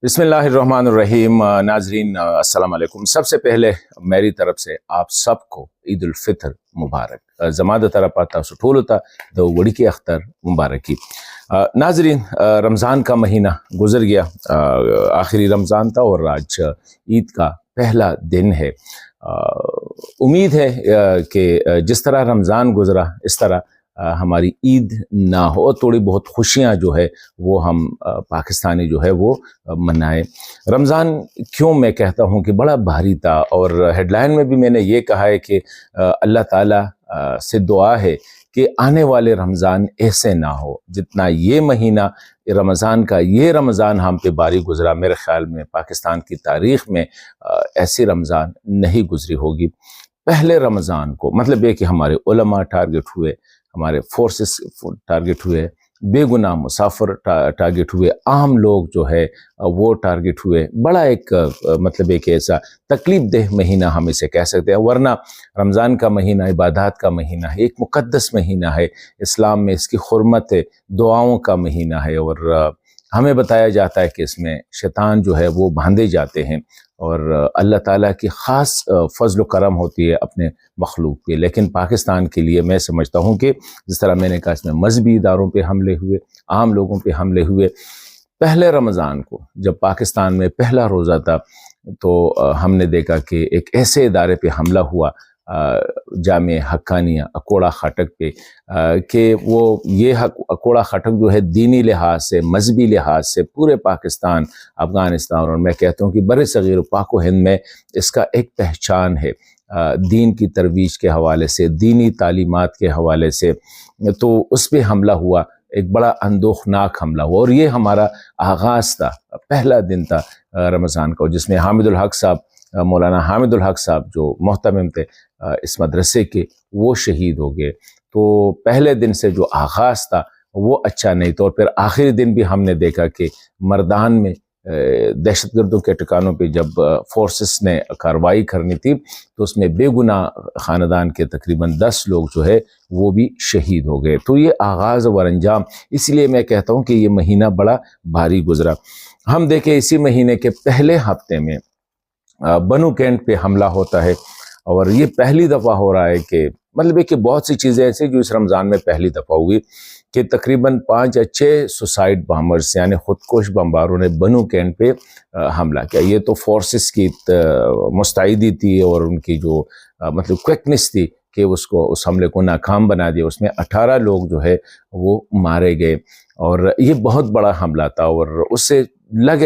बिस्मिल्लाहिर्रहमानिर्रहीम। नाजरीन अस्सलाम वालेकुम। सबसे पहले मेरी तरफ से आप सबको ईद उल फितर मुबारक। जमाद तरफ आता सुठोल होता दो वड़ी के अख्तर मुबारकी। नाजरीन, रमज़ान का महीना गुजर गया, आखिरी रमज़ान था और आज ईद का पहला दिन है। उम्मीद है कि जिस तरह रमज़ान गुजरा इस तरह हमारी ईद ना हो, थोड़ी बहुत खुशियाँ जो है वो हम पाकिस्तानी जो है वो मनाए। रमज़ान क्यों मैं कहता हूँ कि बड़ा भारी था, और हेडलाइन में भी मैंने ये कहा है कि अल्लाह ताला से दुआ है कि आने वाले रमज़ान ऐसे ना हो जितना ये महीना रमज़ान का ये रमज़ान हम पे भारी गुजरा। मेरे ख्याल में पाकिस्तान की तारीख़ में ऐसी रमज़ान नहीं गुजरी होगी। पहले रमज़ान को मतलब ये कि हमारे उलमा टारगेट हुए, हमारे फोर्सेस टारगेट हुए, बेगुनाह मुसाफिर टारगेट हुए, आम लोग जो है वो टारगेट हुए। बड़ा एक मतलब एक ऐसा तकलीफ देह महीना हम इसे कह सकते हैं, वरना रमज़ान का महीना इबादत का महीना है, एक मुक़द्दस महीना है, इस्लाम में इसकी हुर्मत है, दुआओं का महीना है, और हमें बताया जाता है कि इसमें शैतान जो है वो बांधे जाते हैं और अल्लाह ताला की ख़ास फजल करम होती है अपने मखलूक पे। लेकिन पाकिस्तान के लिए मैं समझता हूँ कि जिस तरह मैंने कहा इसमें मजहबी इदारों पे हमले हुए, आम लोगों पे हमले हुए। पहले रमज़ान को जब पाकिस्तान में पहला रोज़ा था तो हमने देखा कि एक ऐसे इदारे पे हमला हुआ, जामे हक्कानिया अकोड़ा खाटक पे, कि वो ये अकोड़ा खाटक जो है दीनी लिहाज से, मजहबी लिहाज से पूरे पाकिस्तान, अफ़गानिस्तान और मैं कहता हूँ कि बड़े सग़ीर पाक हिंद में इसका एक पहचान है दीन की तरवीज के हवाले से, दीनी तालीमात के हवाले से। तो उस पर हमला हुआ, एक बड़ा अंदोखनाक हमला हुआ, और ये हमारा आगाज़ था, पहला दिन था रमज़ान का, जिसमें हामिदुल हक साहब, मौलाना हामिदुल हक साहब जो मोहतमिम थे इस मदरसे के, वो शहीद हो गए। तो पहले दिन से जो आगाज़ था वो अच्छा नहीं था, और फिर आखिरी दिन भी हमने देखा कि मर्दान में दहशतगर्दों के ठिकानों पे जब फोर्सेस ने कार्रवाई करनी थी तो उसमें बेगुनाह ख़ानदान के तकरीबन 10 लोग जो है वो भी शहीद हो गए। तो ये आगाज़ और अंजाम, इसलिए मैं कहता हूँ कि ये महीना बड़ा भारी गुजरा। हम देखें इसी महीने के पहले हफ्ते में बनू कैंट पे हमला होता है, और ये पहली दफ़ा हो रहा है कि मतलब है कि बहुत सी चीज़ें ऐसी जो इस रमज़ान में पहली दफ़ा हुई कि तकरीबन 5 या 6 सुसाइड बम्बर्स यानी ख़ुदकुश बम्बारों ने बनू कैंट पे हमला किया। ये तो फोर्सेस की मुस्तैदी थी और उनकी जो मतलब क्विकनेस थी कि उसको उस हमले को नाकाम बना दिया। उसमें 18 लोग जो है वो मारे गए, और ये बहुत बड़ा हमला था, और उससे लगे